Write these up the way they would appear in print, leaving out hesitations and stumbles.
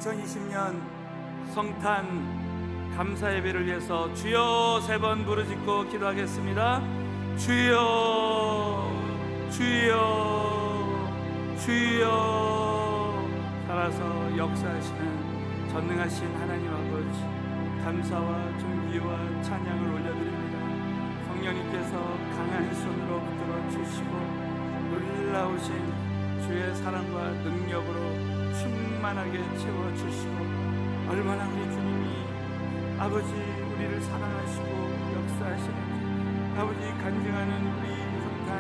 2020년 성탄 감사 예배를 위해서 주여 세 번 부르짖고 기도하겠습니다. 주여 주여 주여. 살아서 역사하시는 전능하신 하나님 아버지, 감사와 존귀와 찬양을 올려드립니다. 성령님께서 강한 손으로 붙들어 주시고 놀라우신 주의 사랑과 능력으로 충만하게 채워주시고, 얼마나 우리 주님이 아버지 우리를 사랑하시고 역사하시는지 아버지 간증하는 우리 성탄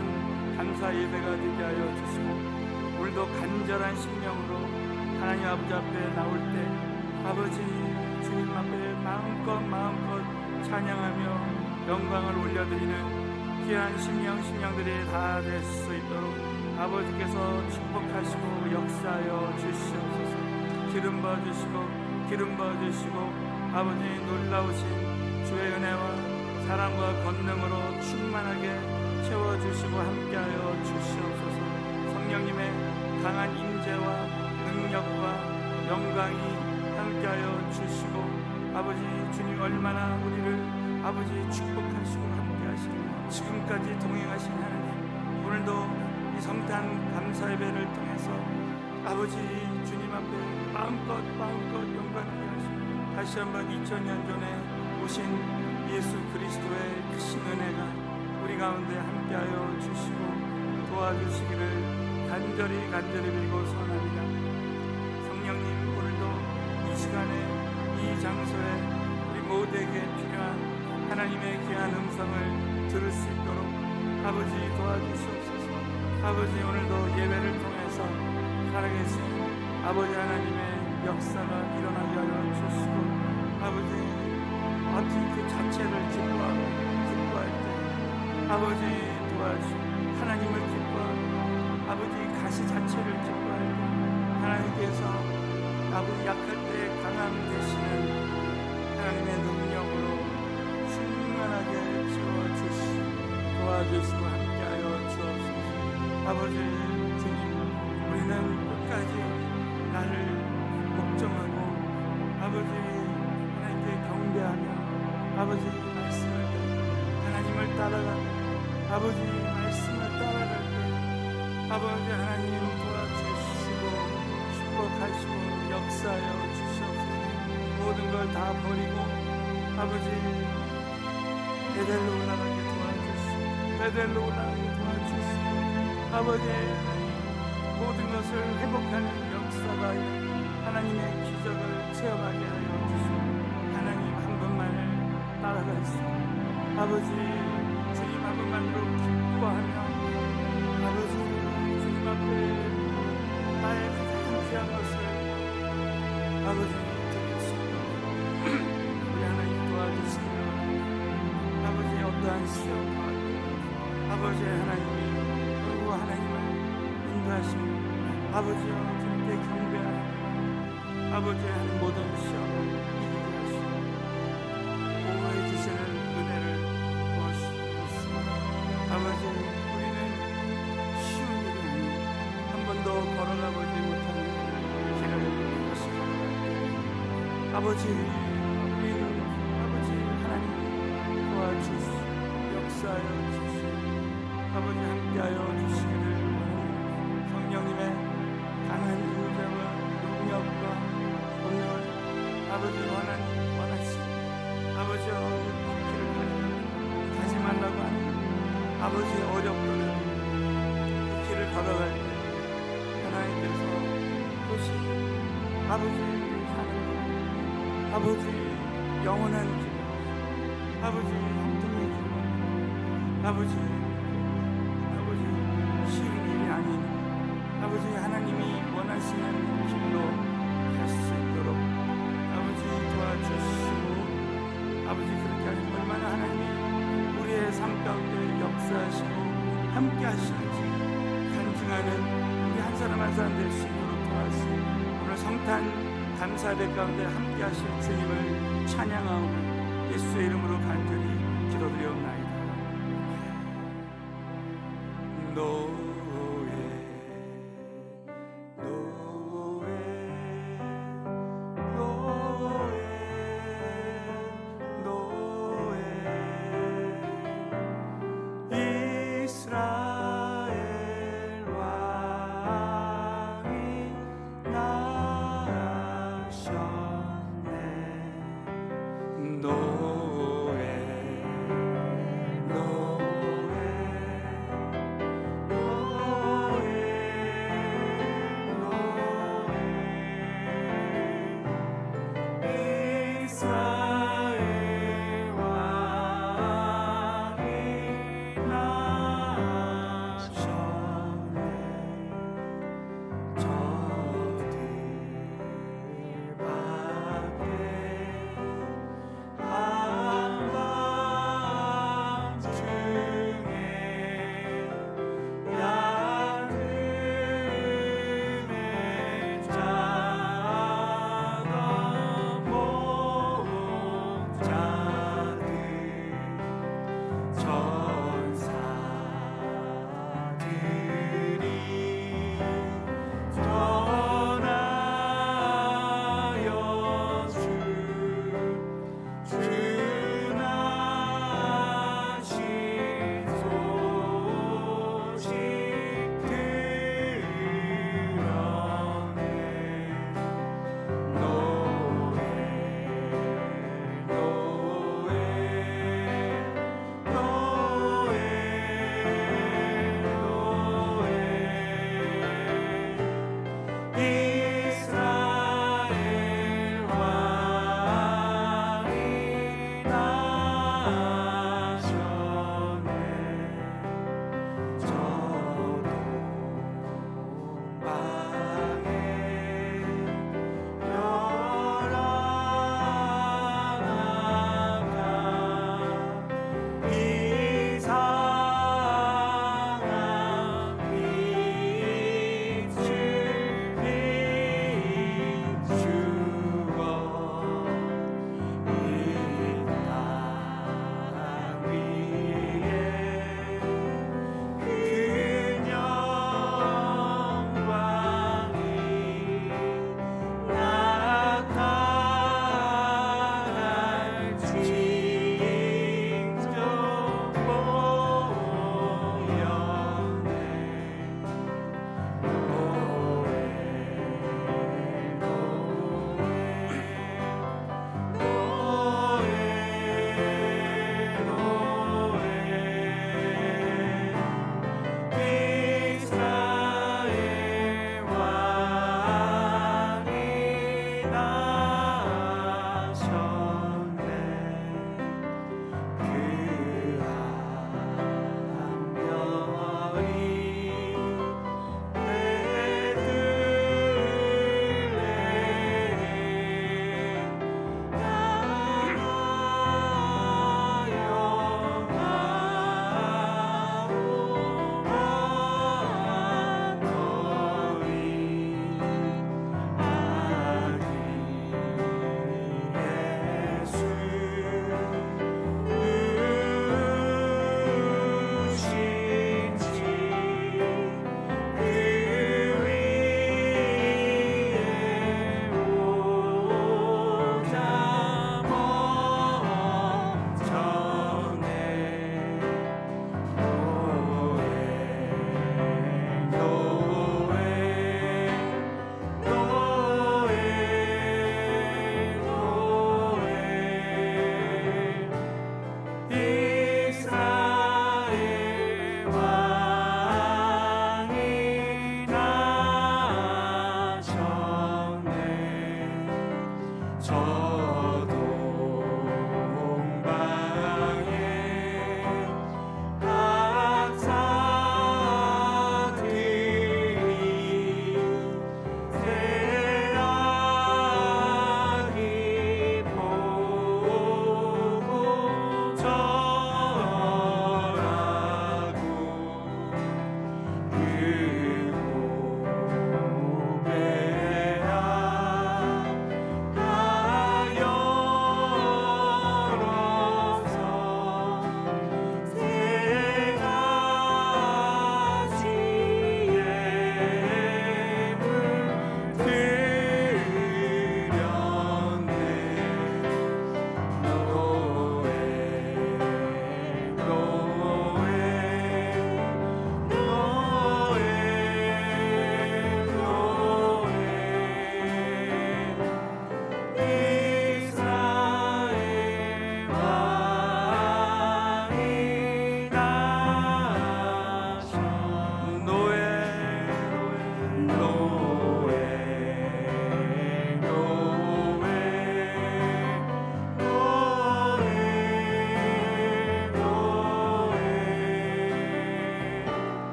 감사 예배가 되게 하여 주시고, 오늘도 간절한 심령으로 하나님 아버지 앞에 나올 때 아버지 주님 앞에 마음껏 찬양하며 영광을 올려드리는 귀한 심령들이 다 될 수 있도록 아버지께서 축복하시고 역사하여 주시옵소서. 기름 부어주시고 아버지 놀라우신 주의 은혜와 사랑과 권능으로 충만하게 채워주시고 함께하여 주시옵소서. 성령님의 강한 임재와 능력과 영광이 함께하여 주시고, 아버지 주님 얼마나 우리를 아버지 축복하시고 함께하시고 지금까지 동행하신 하나님, 오늘도 이 성탄 감사 예배를 통해서 아버지 주님 앞에 마음껏 영광하게 하시고, 다시 한번 2000년 전에 오신 예수 그리스도의 크신 은혜가 우리 가운데 함께하여 주시고 도와주시기를 간절히 빌고 소원합니다. 성령님, 오늘도 이 시간에 이 장소에 우리 모두에게 필요한 하나님의 귀한 음성을 들을 수 있도록 아버지 도와주시옵소서. 아버지 오늘도 예배를 통해서 살아계신 아버지 하나님의 역사가 일어나게 하여 주시고, 아버지 어떻게 그 자체를 기뻐할 때 아버지 도와주시고, 하나님을 기뻐하고 아버지 가시 자체를 기뻐할 때 하나님께서 아버지 약할 때 강함 되시는 하나님의 능력으로 충만하게 채워주시고 도와주시고 함께하여 주옵소서. 아버지 주님, 우리는 끝까지 나를 복종하고 아버지 하나님께 경배하며 아버지 말씀을 듣고 하나님을 따라가고 아버지 말씀을 따라갈 때 아버지 하나님 도와주시고 축복하시고 역사하여 주시옵소서. 모든 걸 다 버리고 아버지 베델로 올라가게 도와주시고 아버지 모든 것을 회복하는 역사가 하나님의 기적을 체험하게 하여 주시고, 하나님 한 분만을 따라갈 수 있고 아버지 주님 한 분만으로 기뻐하며 아버지 주님 앞에 나의 가장 귀한 것을 아버지 드릴 수 있도록 우리 하나님 도와주시며, 아버지 어떠한 시험 아버지 하나님이 하나님을 인도하시고 아버지와 주님께 경배하고 아버지 하는 모든 시험을 이기게 하시고 보호해 주시는 은혜를 구하시옵소서. 아버지 우리는 쉬운 일이 아닌 한 번도 걸어가 보지 못하는 길을 하시고 아버지 우리는 아버지 하나님 도와주시고 역사하여 주시고 아버지 함께하여 주시기를 원합니다. 성령님의 강한 인자와 능력과 권능을 아버지 원하시고 아버지와 길을 가지 말라고 하는 아버지의 어렵도는 그 길을 걸어갈 때 하나님께서 그것이 아버지 사는 길, 아버지 영원한 길, 아버지 형통의 길, 아버지 쉬운 일이 아닌 아버지 하나님이 원하시는 길로 갈 수 있도록 아버지 도와주시고, 아버지 그렇게 하시고 얼마나 하나님이 우리의 삶 가운데 역사하시고 함께 하시는지 간증하는 우리 한 사람 한 사람 될 수 있도록 도와주시고, 오늘 성탄 감사배 가운데 함께 하실 주님을 찬양하오며 예수의 이름으로 간절히 기도드리옵나이다. 노예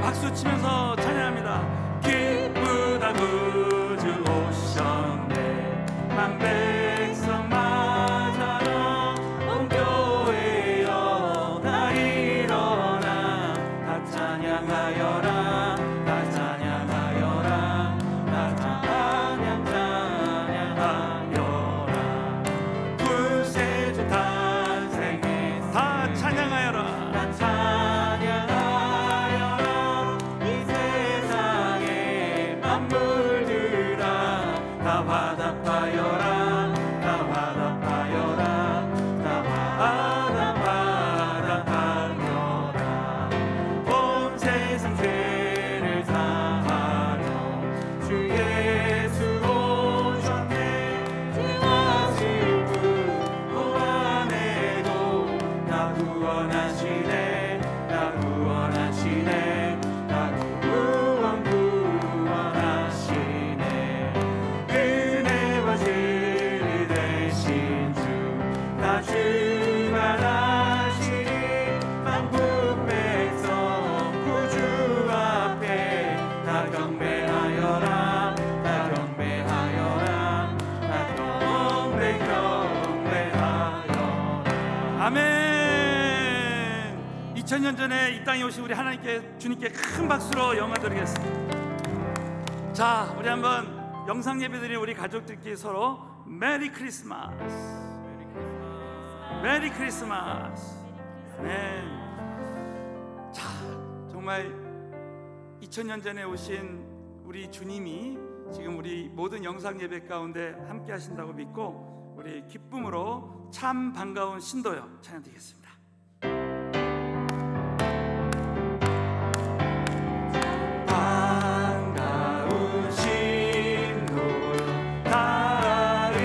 박수 치면서 찬양합니다. 기쁘다 구주 오셨네. 만백성 맞아라. 온 교회여 다 일어나. 다 찬양하여라. 다 찬양하여라. 다 찬양하여라. 구세주 탄생에 다 찬양하여라. 다 찬양하여라. 다 화답하여라. 다 화답하여라. 다 화답하여라. 온 세상 죄를 사하여 주 예수 오셨네. 죄와 슬픔 구원해도 다 구원하시네. 다 구원하시네. 다 구원하시네. 진리 되신 주 다 주관하시니 만국 백성 구주 앞에 다 경배하여라. 다 경배하여라. 다 경배하여라. 아멘. 2000년 전에 이 땅에 오신 우리 하나님께 주님께 큰 박수로 영광 드리겠습니다. 자, 우리 한번 영상 예배드린 우리 가족들끼리 서로 메리 크리스마스, 메리 크리스마스. 네. 자, 정말 2000년 전에 오신 우리 주님이 지금 우리 모든 영상 예배 가운데 함께 하신다고 믿고 우리 기쁨으로 참 반가운 신도요 찬양 드리겠습니다. 반가운 신도요 다리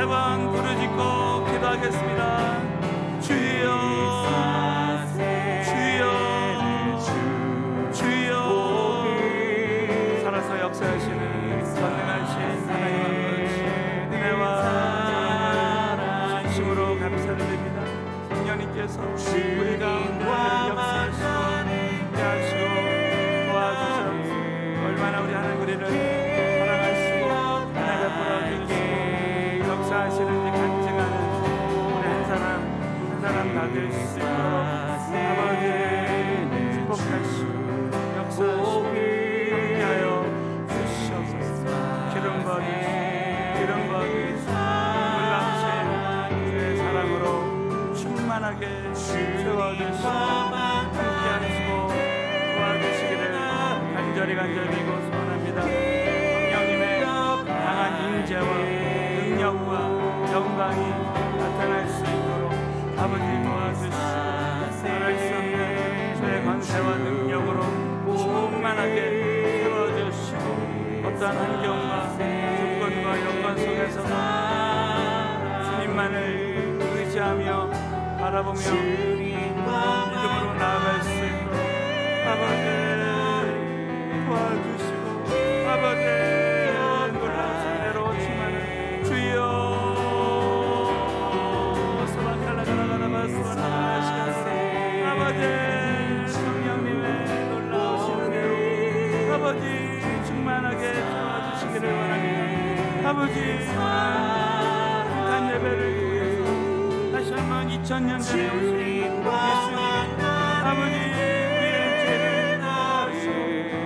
세 번 부르짖고 기도하겠습니다. 주여, 주여, 주여. 살아서 역사하시는 전능하신 하나님의 은혜와 사랑을 진심으로 감사드립니다. 성령님께서 우리 가운데 역사하시고 함께하시고 도와주셔서 얼마나 우리 하나님 우리를 사랑하시고 은혜 베풀어 주시고 역사하시는지 간증하는 우리 한 사람 다 될 수 있도록 아버지 축복하시고 역사하시고 함께하여 주시옵소서. 기름 부어주시고 놀라우신 주의 사랑으로 충만하게 채워주시고 함께하시고 도와주시기를 간절히 소원합니다. 성령님의 강한 인재와 능력과 영광이 나타날 수 있도록 아버지 도와주시고 말할 수 없는 주의 권세와 능력으로 충만하게 채워주시고 어떠한 환경과 조건과 여건 속에서 주님만을 의지하며 바라보며 믿음으로 나아갈 수 있도록 아버지 도와주시고 아버지 놀라우신 은혜로 충만을 주여 아버지 성령님의 놀라우신 은혜로 아버지 충만하게 도와주시기를 원합니다. 아버지 성탄 예배를 통해서 다시 한번 2000년 전에 오신 예수님 아버지 우리의 죄를 사하시고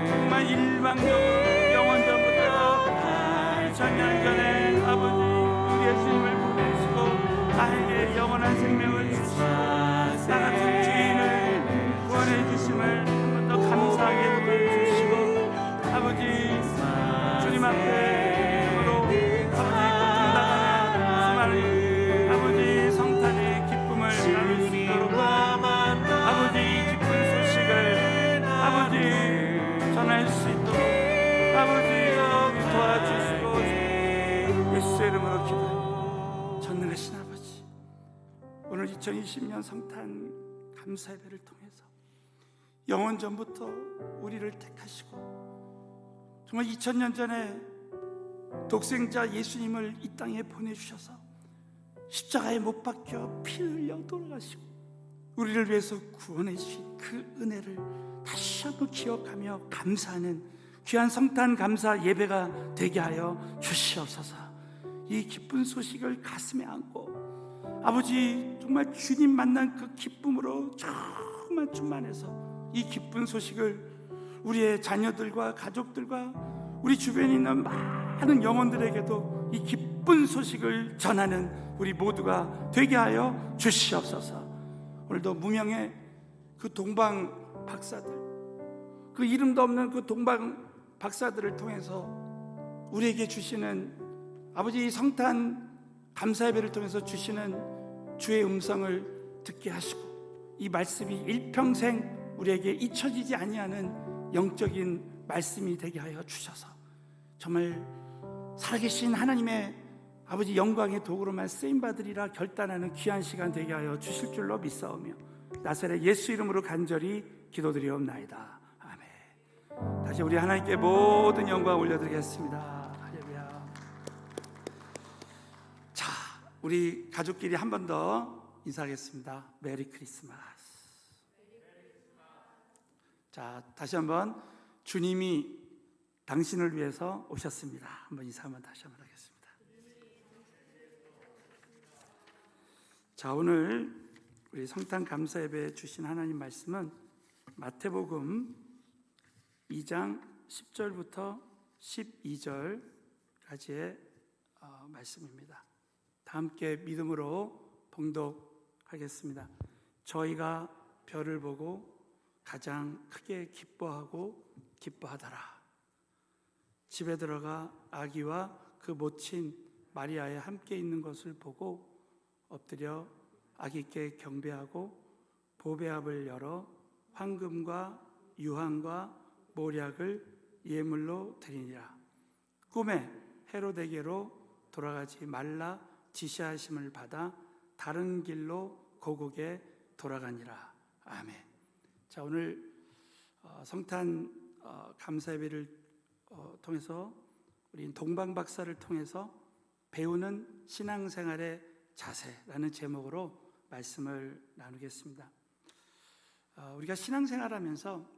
정말 일방적으로 영원전부터 2000년 전에 아버지 우리 예수님을 보내시고 나에게 영원한 생명을 주시고 나 같은 죄인을 구원해 주심을 한 번 더 감사하게 도와주시고 아버지 주님 앞에 힘으로 아버지 고통당하는 수많은 아버지 성탄의 기쁨을 나눌 수 있도록 아버지 기쁜 소식을 아버지 전할 수 있도록 아버지 도와주시고 예수의 이름으로 기도합니다. 전능하신 아버지, 오늘 2020년 성탄 감사 예배를 통해서 영원 전부터 우리를 택하시고 정말 2000년 전에 독생자 예수님을 이 땅에 보내주셔서 십자가에 못 박혀 피 흘려 돌아가시고 우리를 위해서 구원해 주신 그 은혜를 다시 한번 기억하며 감사하는 귀한 성탄 감사 예배가 되게 하여 주시옵소서. 이 기쁜 소식을 가슴에 안고 아버지 정말 주님 만난 그 기쁨으로 정말 충만해서 이 기쁜 소식을 우리의 자녀들과 가족들과 우리 주변에 있는 많은 영혼들에게도 이 기쁜 소식을 전하는 우리 모두가 되게 하여 주시옵소서. 오늘도 무명의 그 동방 박사들, 그 이름도 없는 그 동방 박사들을 통해서 우리에게 주시는 아버지 성탄 감사 예배를 통해서 주시는 주의 음성을 듣게 하시고 이 말씀이 일평생 우리에게 잊혀지지 아니하는 영적인 말씀이 되게 하여 주셔서 정말 살아계신 하나님의 아버지 영광의 도구로만 쓰임받으리라 결단하는 귀한 시간 되게 하여 주실 줄로 믿사오며 나사렛 예수 이름으로 간절히 기도드리옵나이다. 아멘. 다시 우리 하나님께 모든 영광 올려드리겠습니다. 할렐루야. 자, 우리 가족끼리 한 번 더 인사하겠습니다. 메리 크리스마스. 자, 다시 한번 주님이 당신을 위해서 오셨습니다. 한번 인사 한번 다시 한번 하겠습니다. 자, 오늘 우리 성탄 감사 예배에 주신 하나님 말씀은 마태복음 2장 10절부터 12절까지의 말씀입니다. 다 함께 믿음으로 봉독하겠습니다. 저희가 별을 보고 가장 크게 기뻐하더라. 집에 들어가 아기와 그 모친 마리아에 함께 있는 것을 보고 엎드려 아기께 경배하고 보배압을 열어 황금과 유황과 모략을 예물로 드리니라. 꿈에 헤로데게로 돌아가지 말라 지시하심을 받아 다른 길로 고국에 돌아가니라. 아멘. 자, 오늘 성탄 감사예배를 통해서 우리 동방 박사를 통해서 배우는 신앙생활의 자세라는 제목으로 말씀을 나누겠습니다. 우리가 신앙생활하면서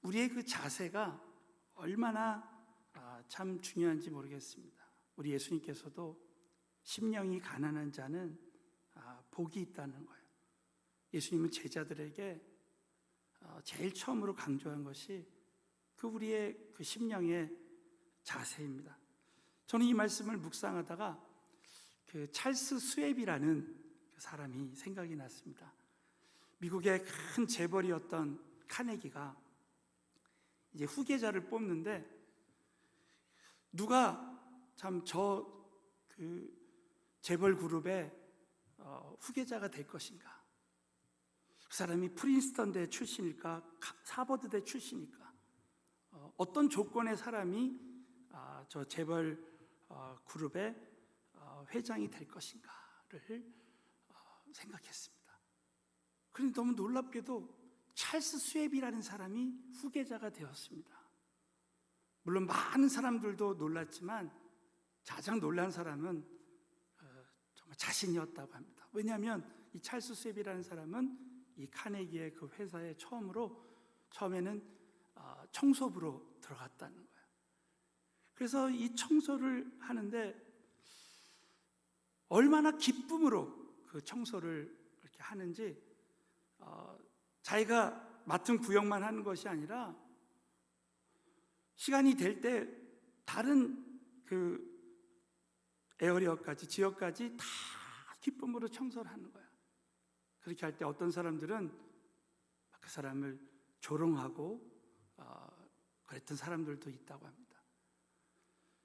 우리의 그 자세가 얼마나 참 중요한지 모르겠습니다. 우리 예수님께서도 심령이 가난한 자는 복이 있다는 거예요. 예수님은 제자들에게 제일 처음으로 강조한 것이 그 우리의 그 심령의 자세입니다. 저는 이 말씀을 묵상하다가 그 찰스 스웩이라는 그 사람이 생각이 났습니다. 미국의 큰 재벌이었던 카네기가 이제 후계자를 뽑는데 누가 참 그 재벌 그룹의 후계자가 될 것인가? 그 사람이 프린스턴대 출신일까? 하버드대 출신일까? 어떤 조건의 사람이 저 재벌 그룹의 회장이 될 것인가를 생각했습니다. 그런데 너무 놀랍게도 찰스 스웩이라는 사람이 후계자가 되었습니다. 물론 많은 사람들도 놀랐지만 가장 놀란 사람은 정말 자신이었다고 합니다. 왜냐하면 이 찰스 스웩이라는 사람은 이 카네기의 그 회사에 처음에는 청소부로 들어갔다는 거예요. 그래서 이 청소를 하는데 얼마나 기쁨으로 그 청소를 이렇게 하는지 자기가 맡은 구역만 하는 것이 아니라 시간이 될 때 다른 그 에어리어까지 지역까지 다 기쁨으로 청소를 하는 거야. 그렇게 할 때 어떤 사람들은 그 사람을 조롱하고 그랬던 사람들도 있다고 합니다.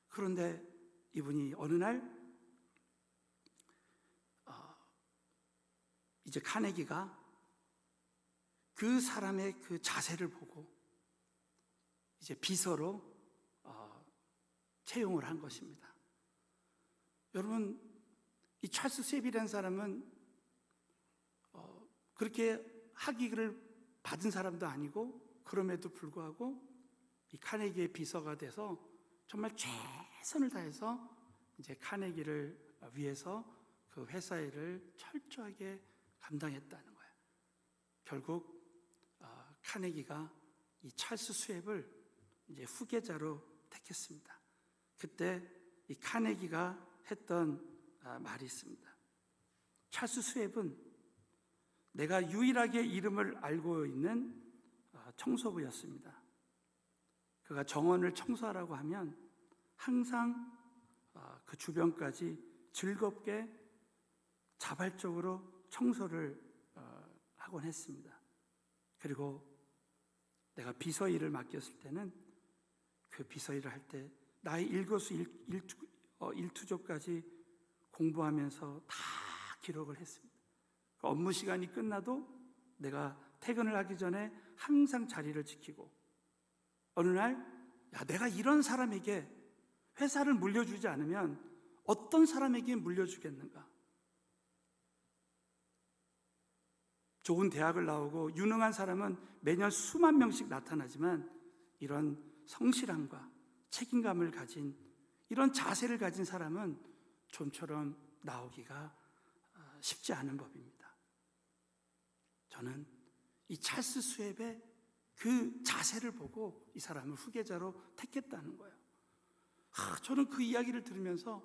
그런데 이분이 어느 날 이제 카네기가 그 사람의 그 자세를 보고 이제 비서로 채용을 한 것입니다. 여러분, 이 찰스 스웩이라는 사람은 그렇게 학위를 받은 사람도 아니고 그럼에도 불구하고 이 카네기의 비서가 돼서 정말 최선을 다해서 이제 카네기를 위해서 그 회사 일을 철저하게 감당했다는 거예요. 결국 카네기가 이 찰스 스웩을 이제 후계자로 택했습니다. 그때 이 카네기가 했던 말이 있습니다. 찰스 스웩은 내가 유일하게 이름을 알고 있는 청소부였습니다. 그가 정원을 청소하라고 하면 항상 그 주변까지 즐겁게 자발적으로 청소를 하곤 했습니다. 그리고 내가 비서 일을 맡겼을 때는 그 비서 일을 할 때 나의 일투족까지 공부하면서 다 기록을 했습니다. 업무 시간이 끝나도 내가 퇴근을 하기 전에 항상 자리를 지키고 어느 날 내가 이런 사람에게 회사를 물려주지 않으면 어떤 사람에게 물려주겠는가? 좋은 대학을 나오고 유능한 사람은 매년 수만 명씩 나타나지만 이런 성실함과 책임감을 가진 이런 자세를 가진 사람은 좀처럼 나오기가 쉽지 않은 법입니다. 저는 이 찰스 스웩의 그 자세를 보고 이 사람을 후계자로 택했다는 거예요. 저는 그 이야기를 들으면서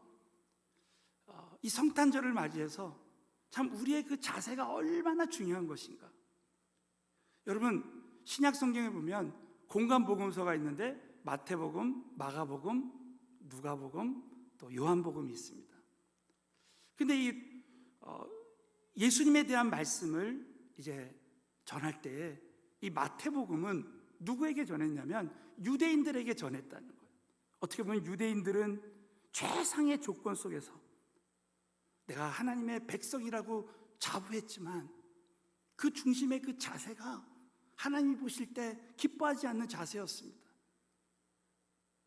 이 성탄절을 맞이해서 참 우리의 그 자세가 얼마나 중요한 것인가. 여러분, 신약 성경에 보면 공간복음서가 있는데 마태복음, 마가복음, 누가복음, 또 요한복음이 있습니다. 근데 이 예수님에 대한 말씀을 이제 전할 때에 이 마태복음은 누구에게 전했냐면 유대인들에게 전했다는 거예요. 어떻게 보면 유대인들은 최상의 조건 속에서 내가 하나님의 백성이라고 자부했지만 그 중심의 그 자세가 하나님이 보실 때 기뻐하지 않는 자세였습니다.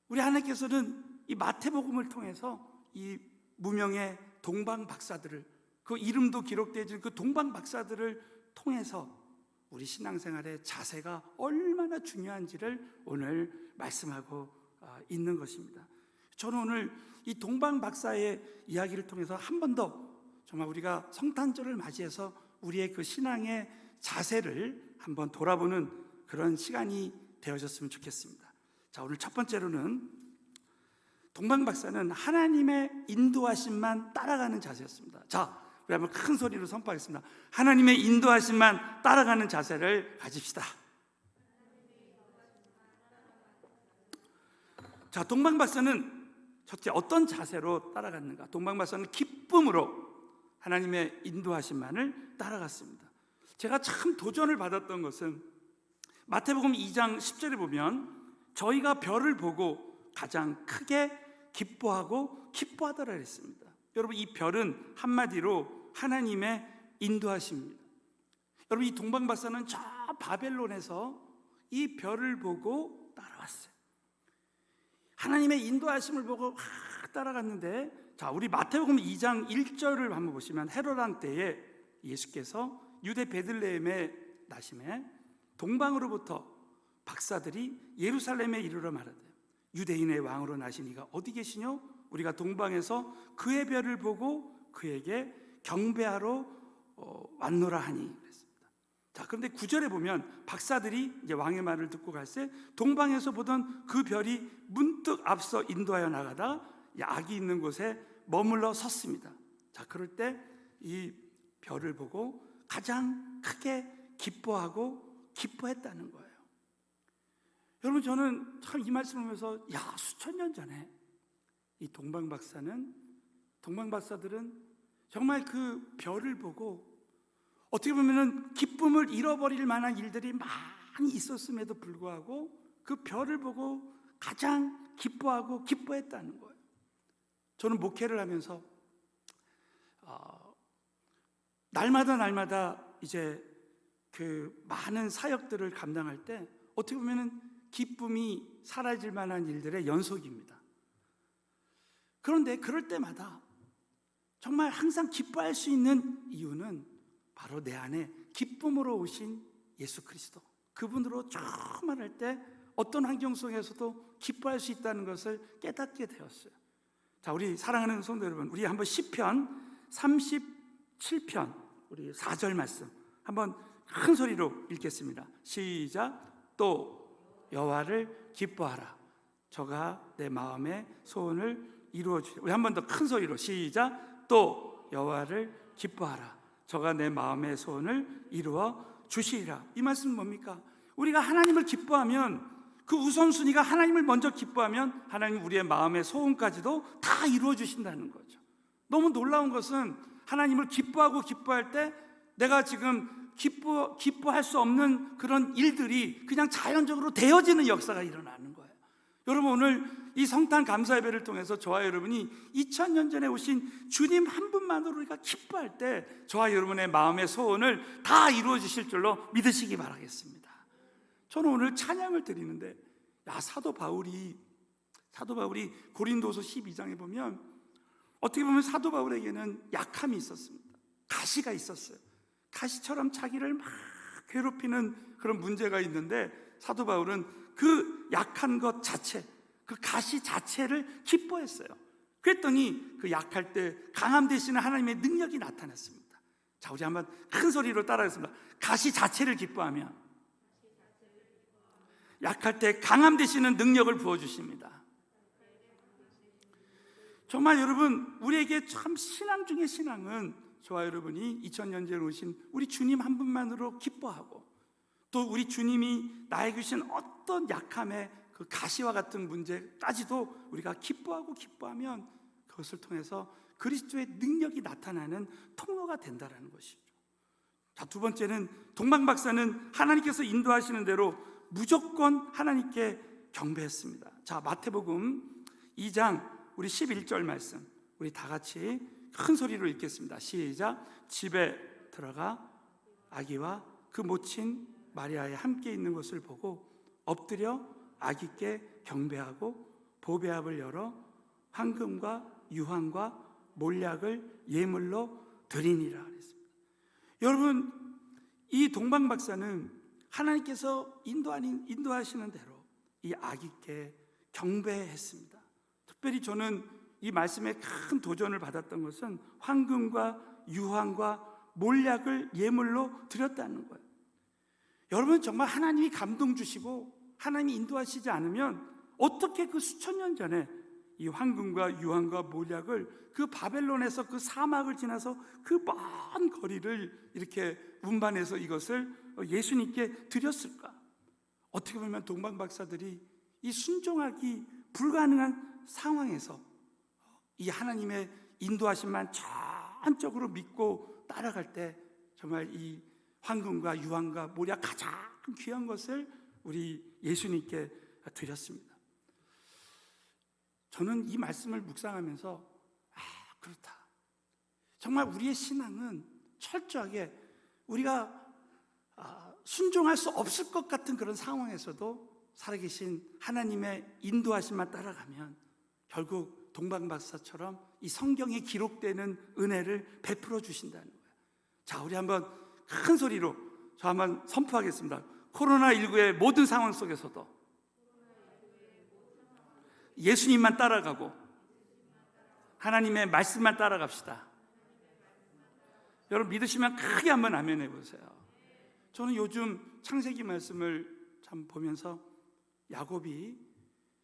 우리 하나님께서는 이 마태복음을 통해서 이 무명의 동방 박사들을, 그 이름도 기록되어 있는 그 동방 박사들을 통해서 우리 신앙생활의 자세가 얼마나 중요한지를 오늘 말씀하고 있는 것입니다. 저는 오늘 이 동방 박사의 이야기를 통해서 한 번 더 정말 우리가 성탄절을 맞이해서 우리의 그 신앙의 자세를 한번 돌아보는 그런 시간이 되어졌으면 좋겠습니다. 자, 오늘 첫 번째로는 동방 박사는 하나님의 인도하심만 따라가는 자세였습니다. 자, 우리 한번 큰 소리로 선포하겠습니다. 하나님의 인도하심만 따라가는 자세를 가집시다. 자, 동방 박사는 첫째 어떤 자세로 따라갔는가? 동방 박사는 기쁨으로 하나님의 인도하심만을 따라갔습니다. 제가 참 도전을 받았던 것은 마태복음 2장 10절에 보면 저희가 별을 보고 가장 크게 기뻐하고 기뻐하더라 했습니다. 여러분, 이 별은 한마디로 하나님의 인도하심입니다. 여러분, 이 동방 박사는 저 바벨론에서 이 별을 보고 따라왔어요. 하나님의 인도하심을 보고 따라갔는데, 자, 우리 마태복음 2장 1절을 한번 보시면 헤롯 왕 때에 예수께서 유대 베들레헴에 나심에 동방으로부터 박사들이 예루살렘에 이르러 말하되 유대인의 왕으로 나신 이가 어디 계시뇨? 우리가 동방에서 그의 별을 보고 그에게 경배하러 왔노라 하니 그랬습니다. 자, 그런데 9절에 보면 박사들이 이제 왕의 말을 듣고 갈새 동방에서 보던 그 별이 문득 앞서 인도하여 나가다가 악이 있는 곳에 머물러 섰습니다. 자, 그럴 때 이 별을 보고 가장 크게 기뻐하고 기뻐했다는 거예요. 여러분, 저는 참 이 말씀을 보면서 수천 년 전에 이 동방 박사들은 정말 그 별을 보고 어떻게 보면은 기쁨을 잃어버릴 만한 일들이 많이 있었음에도 불구하고 그 별을 보고 가장 기뻐하고 기뻐했다는 거예요. 저는 목회를 하면서 날마다 이제 그 많은 사역들을 감당할 때 어떻게 보면은 기쁨이 사라질 만한 일들의 연속입니다. 그런데 그럴 때마다 정말 항상 기뻐할 수 있는 이유는 바로 내 안에 기쁨으로 오신 예수 그리스도, 그분으로 충만할 때 어떤 환경 속에서도 기뻐할 수 있다는 것을 깨닫게 되었어요. 자, 우리 사랑하는 성도 여러분, 우리 한번 시편 37편 우리 4절 말씀 한번 큰 소리로 읽겠습니다. 시작. 또 여호와를 기뻐하라. 저가 내 마음의 소원을 이루어 주시라. 우리 한 번 더 큰 소리로 시작. 또 여호와를 기뻐하라. 저가 내 마음의 소원을 이루어 주시리라. 이 말씀은 뭡니까? 우리가 하나님을 기뻐하면, 그 우선순위가 하나님을 먼저 기뻐하면 하나님 우리의 마음의 소원까지도 다 이루어 주신다는 거죠. 너무 놀라운 것은 하나님을 기뻐하고 기뻐할 때 내가 지금 기뻐할 수 없는 그런 일들이 그냥 자연적으로 되어지는 역사가 일어나는 거예요. 여러분, 오늘 이 성탄 감사 예배를 통해서 저와 여러분이 2000년 전에 오신 주님 한 분만으로 우리가 기뻐할 때 저와 여러분의 마음의 소원을 다 이루어 주실 줄로 믿으시기 바라겠습니다. 저는 오늘 찬양을 드리는데, 사도 바울이 고린도서 12장에 보면 어떻게 보면 사도 바울에게는 약함이 있었습니다. 가시가 있었어요. 가시처럼 자기를 막 괴롭히는 그런 문제가 있는데 사도 바울은 그 약한 것 자체, 그 가시 자체를 기뻐했어요. 그랬더니 그 약할 때 강함 되시는 하나님의 능력이 나타났습니다. 자, 우리 한번 큰 소리로 따라하겠습니다. 가시 자체를 기뻐하면 약할 때 강함 되시는 능력을 부어주십니다. 정말 여러분, 우리에게 참 신앙 중에 신앙은 저와 여러분이 2000년 전에 오신 우리 주님 한 분만으로 기뻐하고, 또 우리 주님이 나에게 주신 어떤 약함의 그 가시와 같은 문제까지도 우리가 기뻐하고 기뻐하면 그것을 통해서 그리스도의 능력이 나타나는 통로가 된다는 것이죠. 자, 두 번째는 동방 박사는 하나님께서 인도하시는 대로 무조건 하나님께 경배했습니다. 자, 마태복음 2장 우리 11절 말씀 우리 다 같이 큰 소리로 읽겠습니다. 시작. 집에 들어가 아기와 그 모친 마리아에 함께 있는 것을 보고 엎드려 아기께 경배하고 보배압을 열어 황금과 유황과 몰약을 예물로 드리니라 그랬습니다. 여러분, 이 동방 박사는 하나님께서 인도하시는 대로 이 아기께 경배했습니다. 특별히 저는 이 말씀에 큰 도전을 받았던 것은 황금과 유황과 몰약을 예물로 드렸다는 거예요. 여러분, 정말 하나님이 감동 주시고 하나님이 인도하시지 않으면 어떻게 그 수천 년 전에 이 황금과 유황과 몰약을 그 바벨론에서 그 사막을 지나서 그 먼 거리를 이렇게 운반해서 이것을 예수님께 드렸을까? 어떻게 보면 동방 박사들이 이 순종하기 불가능한 상황에서 이 하나님의 인도하심만 전적으로 믿고 따라갈 때 정말 이 황금과 유황과 몰약 가장 귀한 것을 우리 예수님께 드렸습니다. 저는 이 말씀을 묵상하면서 그렇다. 정말 우리의 신앙은 철저하게 우리가 순종할 수 없을 것 같은 그런 상황에서도 살아계신 하나님의 인도하심만 따라가면 결국 동방박사처럼 이 성경에 기록되는 은혜를 베풀어 주신다는 거예요. 자, 우리 한번 큰 소리로 저 한번 선포하겠습니다. 코로나19의 모든 상황 속에서도 예수님만 따라가고 하나님의 말씀만 따라갑시다. 여러분 믿으시면 크게 한번 아멘 해보세요. 저는 요즘 창세기 말씀을 참 보면서 야곱이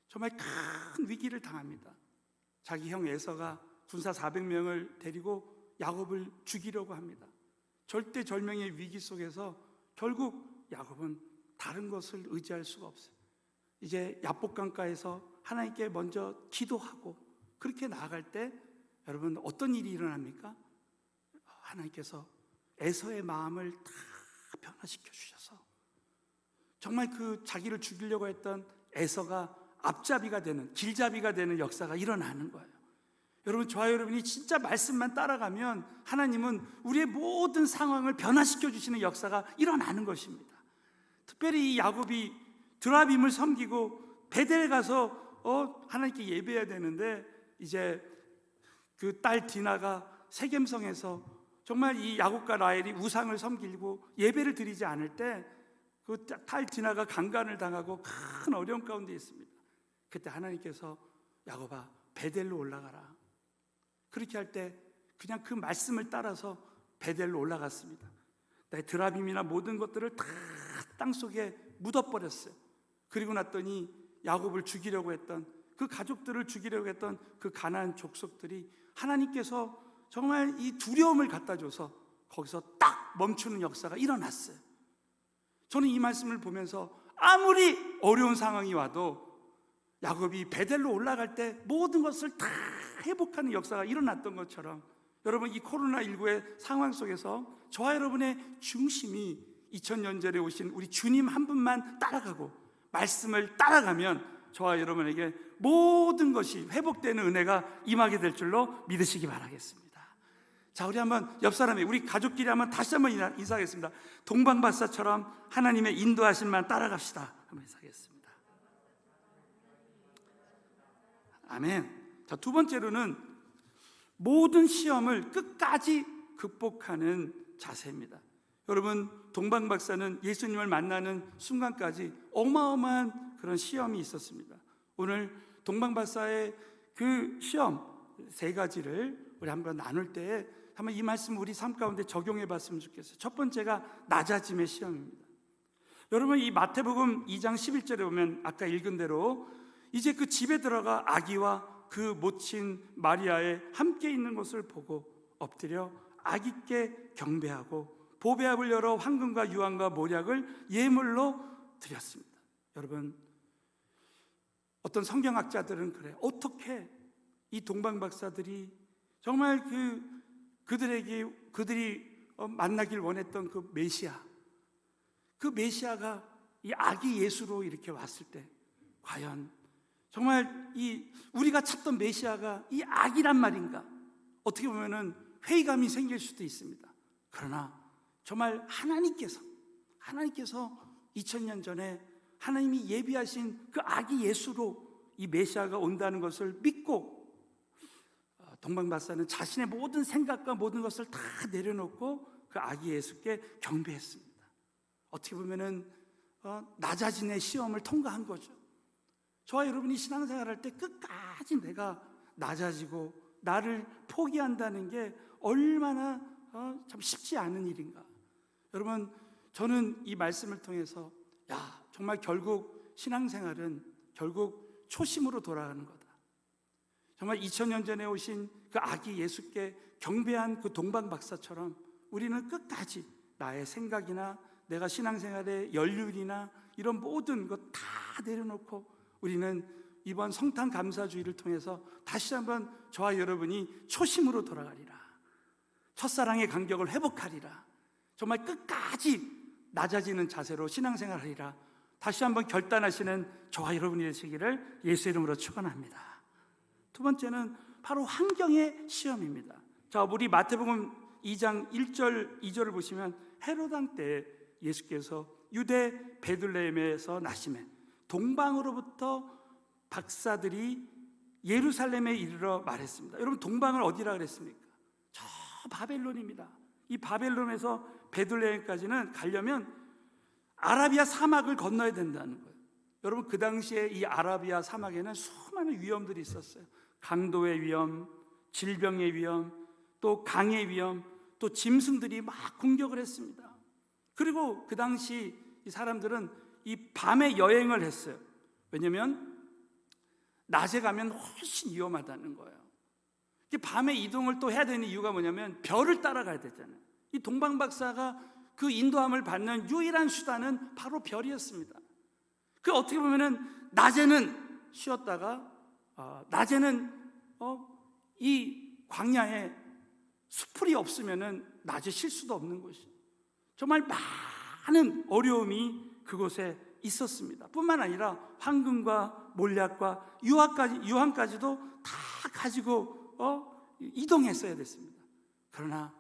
정말 큰 위기를 당합니다. 자기 형 에서가 군사 400명을 데리고 야곱을 죽이려고 합니다. 절대절명의 위기 속에서 결국 야곱은 다른 것을 의지할 수가 없어요. 이제 야복강가에서 하나님께 먼저 기도하고 그렇게 나아갈 때 여러분 어떤 일이 일어납니까? 하나님께서 에서의 마음을 다 변화시켜 주셔서 정말 그 자기를 죽이려고 했던 에서가 앞잡이가 되는, 길잡이가 되는 역사가 일어나는 거예요. 여러분, 저와 여러분이 진짜 말씀만 따라가면 하나님은 우리의 모든 상황을 변화시켜 주시는 역사가 일어나는 것입니다. 특별히 이 야곱이 드라빔을 섬기고 베델에 가서 하나님께 예배해야 되는데 이제 그 딸 디나가 세겜성에서 정말 이 야곱과 라헬이 우상을 섬기고 예배를 드리지 않을 때 그 딸 디나가 강간을 당하고 큰 어려움 가운데 있습니다. 그때 하나님께서 야곱아 베델로 올라가라. 그렇게 할 때 그냥 그 말씀을 따라서 베델로 올라갔습니다. 드라빔이나 모든 것들을 다 땅속에 묻어버렸어요. 그리고 났더니 야곱을 죽이려고 했던 그 가족들을 죽이려고 했던 그 가나안 족속들이 하나님께서 정말 이 두려움을 갖다 줘서 거기서 딱 멈추는 역사가 일어났어요. 저는 이 말씀을 보면서 아무리 어려운 상황이 와도 야곱이 베델로 올라갈 때 모든 것을 다 회복하는 역사가 일어났던 것처럼 여러분 이 코로나19의 상황 속에서 저와 여러분의 중심이 2000년 전에 오신 우리 주님 한 분만 따라가고 말씀을 따라가면 저와 여러분에게 모든 것이 회복되는 은혜가 임하게 될 줄로 믿으시기 바라겠습니다. 자, 우리 한번 옆 사람이 우리 가족끼리 한번 다시 한번 인사하겠습니다. 동방박사처럼 하나님의 인도하심만 따라갑시다. 한번 인사하겠습니다. 아멘. 자, 두 번째로는 모든 시험을 끝까지 극복하는 자세입니다. 여러분, 동방박사는 예수님을 만나는 순간까지 어마어마한 그런 시험이 있었습니다. 오늘 동방박사의 그 시험 세 가지를 우리 한번 나눌 때에 한번 이 말씀 우리 삶 가운데 적용해 봤으면 좋겠어요. 첫 번째가 낮아짐의 시험입니다. 여러분, 이 마태복음 2장 11절에 보면 아까 읽은 대로 이제 그 집에 들어가 아기와 그 모친 마리아의 함께 있는 것을 보고 엎드려 아기께 경배하고 보배압을 열어 황금과 유황과 몰약을 예물로 드렸습니다. 여러분, 어떤 성경학자들은 그래요. 어떻게 이 동방박사들이 정말 그들이 만나길 원했던 그 메시아가 이 아기 예수로 이렇게 왔을 때 과연 정말 이 우리가 찾던 메시아가 이 아기란 말인가? 어떻게 보면은 회의감이 생길 수도 있습니다. 그러나 정말 하나님께서 2000년 전에 하나님이 예비하신 그 아기 예수로 이 메시아가 온다는 것을 믿고 동방박사는 자신의 모든 생각과 모든 것을 다 내려놓고 그 아기 예수께 경배했습니다. 어떻게 보면은 나 자신의 시험을 통과한 거죠. 저와 여러분이 신앙생활할 때 끝까지 내가 낮아지고 나를 포기한다는 게 얼마나 참 쉽지 않은 일인가. 여러분, 저는 이 말씀을 통해서 정말 결국 신앙생활은 결국 초심으로 돌아가는 거다. 정말 2000년 전에 오신 그 아기 예수께 경배한 그 동방박사처럼 우리는 끝까지 나의 생각이나 내가 신앙생활의 연륜이나 이런 모든 것 다 내려놓고 우리는 이번 성탄 감사주의를 통해서 다시 한번 저와 여러분이 초심으로 돌아가리라. 첫사랑의 간격을 회복하리라. 정말 끝까지 낮아지는 자세로 신앙생활하리라. 다시 한번 결단하시는 저와 여러분이 되시기를 예수 이름으로 축원합니다. 두 번째는 바로 환경의 시험입니다. 자, 우리 마태복음 2장 1절 2절을 보시면 헤롯 왕 때 예수께서 유대 베들레헴에서 나시매 동방으로부터 박사들이 예루살렘에 이르러 말했습니다. 여러분, 동방을 어디라 그랬습니까? 저 바벨론입니다. 이 바벨론에서 베들레헴까지는 가려면 아라비아 사막을 건너야 된다는 거예요. 여러분, 그 당시에 이 아라비아 사막에는 수많은 위험들이 있었어요. 강도의 위험, 질병의 위험, 또 강의 위험, 또 짐승들이 막 공격을 했습니다. 그리고 그 당시 이 사람들은 이 밤에 여행을 했어요. 왜냐하면 낮에 가면 훨씬 위험하다는 거예요. 밤에 이동을 또 해야 되는 이유가 뭐냐면 별을 따라가야 되잖아요. 이 동방박사가 그 인도함을 받는 유일한 수단은 바로 별이었습니다. 그 어떻게 보면은 낮에는 쉬었다가 낮에는 이 광야에 수풀이 없으면은 낮에 쉴 수도 없는 곳이에요. 정말 많은 어려움이 그곳에 있었습니다. 뿐만 아니라 황금과 몰약과 유황까지도 다 가지고 이동했어야 됐습니다. 그러나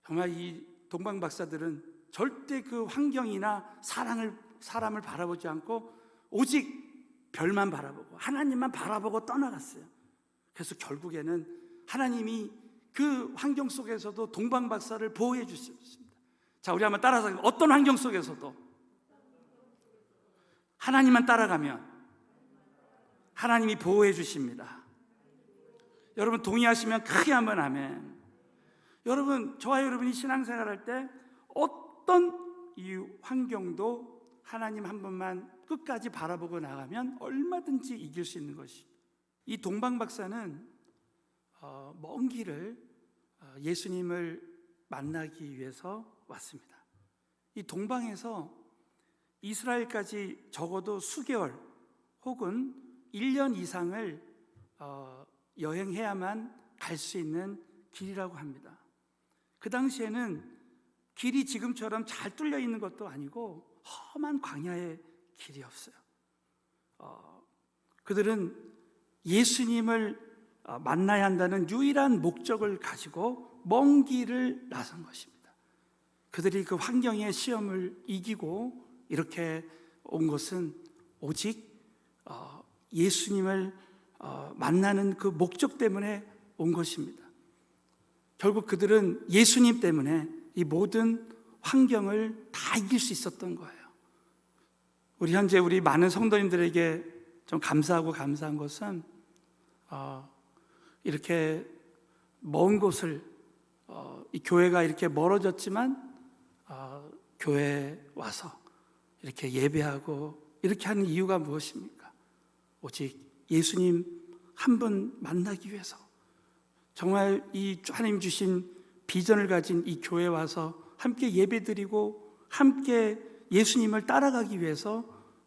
정말 이 동방박사들은 절대 그 환경이나 사람을 바라보지 않고 오직 별만 바라보고 하나님만 바라보고 떠나갔어요. 그래서 결국에는 하나님이 그 환경 속에서도 동방박사를 보호해 주셨습니다. 자, 우리 한번 따라서 어떤 환경 속에서도 하나님만 따라가면 하나님이 보호해 주십니다. 여러분 동의하시면 크게 한번 아멘. 여러분, 저와 여러분이 신앙생활할 때 어떤 이 환경도 하나님 한 번만 끝까지 바라보고 나가면 얼마든지 이길 수 있는 것입니다. 이 동방박사는 먼 길을 예수님을 만나기 위해서 왔습니다. 이 동방에서 이스라엘까지 적어도 수개월 혹은 1년 이상을 여행해야만 갈 수 있는 길이라고 합니다. 그 당시에는 길이 지금처럼 잘 뚫려 있는 것도 아니고 험한 광야의 길이었어요. 그들은 예수님을 만나야 한다는 유일한 목적을 가지고 먼 길을 나선 것입니다. 그들이 그 환경의 시험을 이기고 이렇게 온 것은 오직 예수님을 만나는 그 목적 때문에 온 것입니다. 결국 그들은 예수님 때문에 이 모든 환경을 다 이길 수 있었던 거예요. 우리 현재 우리 많은 성도님들에게 좀 감사한 것은 이렇게 먼 곳을 이 교회가 이렇게 멀어졌지만 교회에 와서 이렇게 예배하고 이렇게 하는 이유가 무엇입니까? 오직 예수님 한 분 만나기 위해서, 정말 이 하나님 주신 비전을 가진 이 교회에 와서 함께 예배드리고 함께 예수님을 따라가기 위해서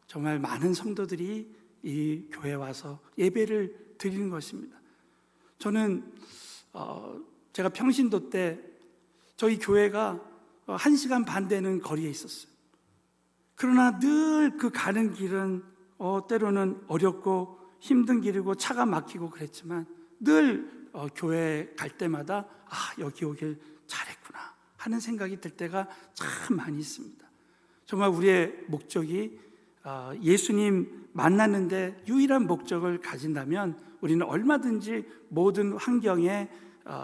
정말 많은 성도들이 이 교회에 와서 예배를 드리는 것입니다. 저는 제가 평신도 때 저희 교회가 1시간 반 되는 거리에 있었어요. 그러나 늘 그 가는 길은 때로는 어렵고 힘든 길이고 차가 막히고 그랬지만 늘 교회 갈 때마다 여기 오길 잘했구나 하는 생각이 들 때가 참 많이 있습니다. 정말 우리의 목적이 예수님 만나는데 유일한 목적을 가진다면 우리는 얼마든지 모든 환경에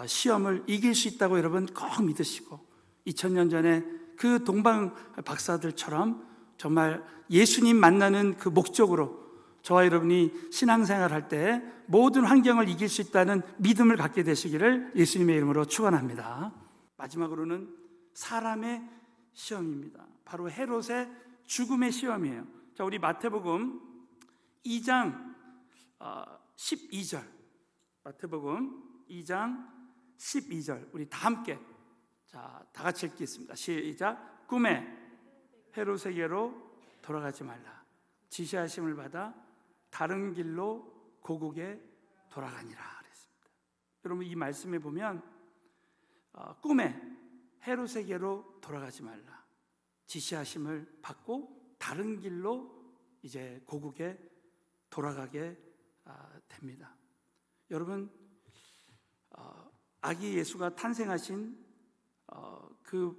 시험을 이길 수 있다고 여러분 꼭 믿으시고, 2000년 전에 그 동방 박사들처럼 정말 예수님 만나는 그 목적으로 저와 여러분이 신앙생활할 때 모든 환경을 이길 수 있다는 믿음을 갖게 되시기를 예수님의 이름으로 축원합니다. 마지막으로는 사람의 시험입니다. 바로 헤롯의 죽음의 시험이에요. 자, 우리 마태복음 2장 12절, 마태복음 2장 12절 우리 다 함께 다 같이 읽겠습니다. 시작. 꿈에 헤롯에게로 돌아가지 말라. 지시하심을 받아 다른 길로 고국에 돌아가니라 그랬습니다. 여러분, 이 말씀에 보면 꿈에 헤롯에게로 돌아가지 말라. 지시하심을 받고 다른 길로 이제 고국에 돌아가게 됩니다. 여러분, 아기 예수가 탄생하신 그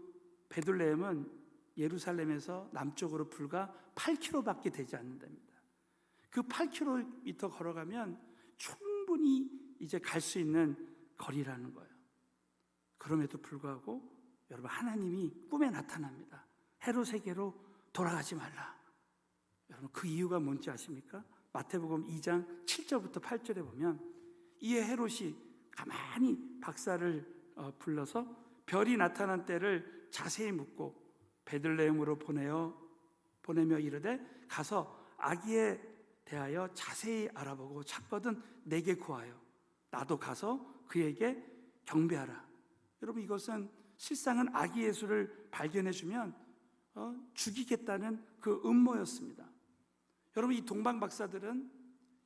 베들레헴은 예루살렘에서 남쪽으로 불과 8km밖에 되지 않는답니다. 그 8km 걸어가면 충분히 이제 갈 수 있는 거리라는 거예요. 그럼에도 불구하고 여러분, 하나님이 꿈에 나타납니다. 헤롯에게로 돌아가지 말라. 여러분, 그 이유가 뭔지 아십니까? 마태복음 2장 7절부터 8절에 보면 이에 헤롯이 가만히 박사를 불러서 별이 나타난 때를 자세히 묻고 베들레헴으로 보내며 이르되 가서 아기에 대하여 자세히 알아보고 찾거든 내게 구하여 나도 가서 그에게 경배하라. 여러분, 이것은 실상은 아기 예수를 발견해 주면 죽이겠다는 그 음모였습니다. 여러분, 이 동방 박사들은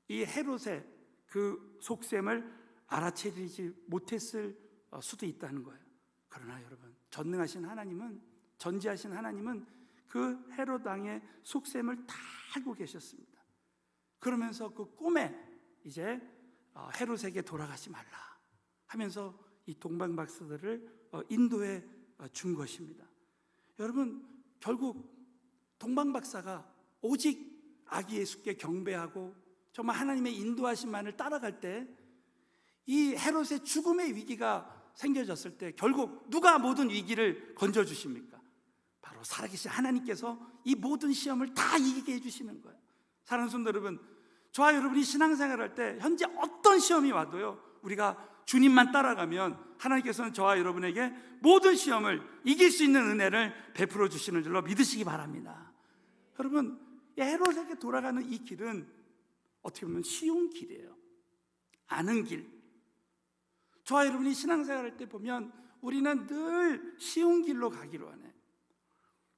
이 헤롯의 그 속셈을 알아채리지 못했을 수도 있다는 거예요. 그러나 여러분, 전지하신 하나님은 그 헤롯 왕의 속셈을 다 알고 계셨습니다. 그러면서 그 꿈에 이제 헤롯에게 돌아가지 말라 하면서 이 동방 박사들을 인도해 준 것입니다. 여러분, 결국 동방 박사가 오직 아기 예수께 경배하고 정말 하나님의 인도하심만을 따라갈 때 이 헤롯의 죽음의 위기가 생겨졌을 때 결국 누가 모든 위기를 건져주십니까? 바로 살아계신 하나님께서 이 모든 시험을 다 이기게 해주시는 거예요. 사랑하는 성도 여러분, 저와 여러분이 신앙생활할 때 현재 어떤 시험이 와도요, 우리가 주님만 따라가면 하나님께서는 저와 여러분에게 모든 시험을 이길 수 있는 은혜를 베풀어 주시는 줄로 믿으시기 바랍니다. 여러분, 헤롯에게 돌아가는 이 길은 어떻게 보면 쉬운 길이에요. 아는 길. 저와 여러분이 신앙생활할 때 보면 우리는 늘 쉬운 길로 가기로 하네.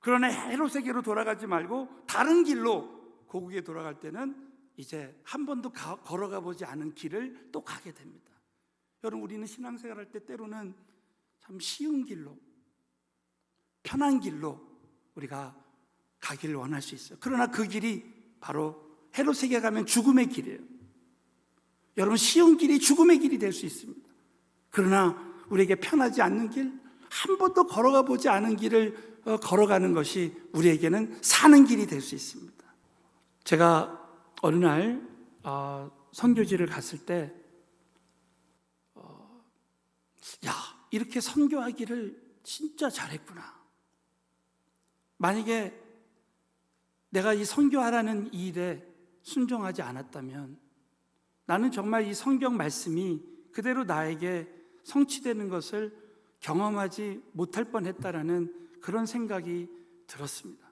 그러나 헤롯에게로 돌아가지 말고 다른 길로 고국에 돌아갈 때는 이제 한 번도 걸어가 보지 않은 길을 또 가게 됩니다. 여러분, 우리는 신앙생활할 때 때로는 참 쉬운 길로, 편한 길로 우리가 가기를 원할 수 있어요. 그러나 그 길이 바로 헤롯에게 가면 죽음의 길이에요. 여러분, 쉬운 길이 죽음의 길이 될 수 있습니다. 그러나 우리에게 편하지 않는 길, 한 번도 걸어가 보지 않은 길을 걸어가는 것이 우리에게는 사는 길이 될 수 있습니다. 제가 어느 날 선교지를 갔을 때 이렇게 선교하기를 진짜 잘했구나. 만약에 내가 이 선교하라는 이 일에 순종하지 않았다면 나는 정말 이 성경 말씀이 그대로 나에게 성취되는 것을 경험하지 못할 뻔했다라는 그런 생각이 들었습니다.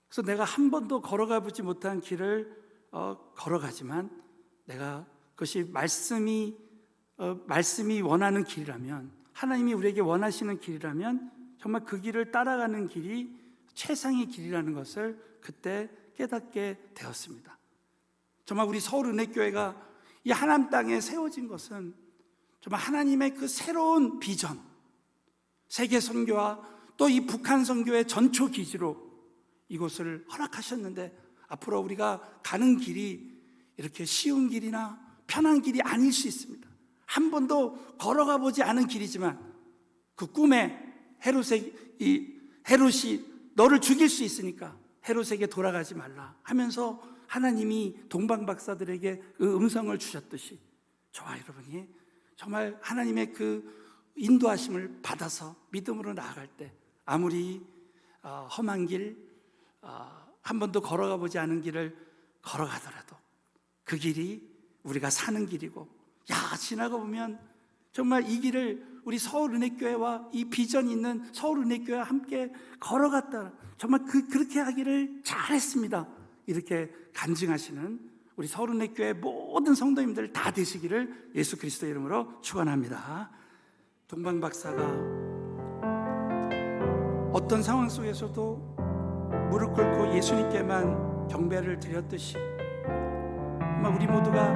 그래서 내가 한 번도 걸어가 보지 못한 길을 걸어가지만 내가 그것이 말씀이 원하는 길이라면, 하나님이 우리에게 원하시는 길이라면 정말 그 길을 따라가는 길이 최상의 길이라는 것을 그때 깨닫게 되었습니다. 정말 우리 서울은혜교회가 이 하나님 땅에 세워진 것은 정말 하나님의 그 새로운 비전, 세계 선교와 또 이 북한 선교의 전초 기지로 이곳을 허락하셨는데, 앞으로 우리가 가는 길이 이렇게 쉬운 길이나 편한 길이 아닐 수 있습니다. 한 번도 걸어가 보지 않은 길이지만 그 꿈에 헤롯이 너를 죽일 수 있으니까 헤롯에게 돌아가지 말라 하면서 하나님이 동방박사들에게 그 음성을 주셨듯이 저와 여러분이 정말 하나님의 그 인도하심을 받아서 믿음으로 나아갈 때 아무리 험한 길, 한 번도 걸어가 보지 않은 길을 걸어가더라도 그 길이 우리가 사는 길이고, 지나가 보면 정말 이 길을 우리 서울은혜교회와 이 비전이 있는 서울은혜교회와 함께 걸어갔다, 정말 그렇게 하기를 잘했습니다, 이렇게 간증하시는 우리 서울은혜교회 모든 성도님들 다 되시기를 예수 그리스도의 이름으로 축원합니다. 동방박사가 어떤 상황 속에서도 무릎 꿇고 예수님께만 경배를 드렸듯이 아마 우리 모두가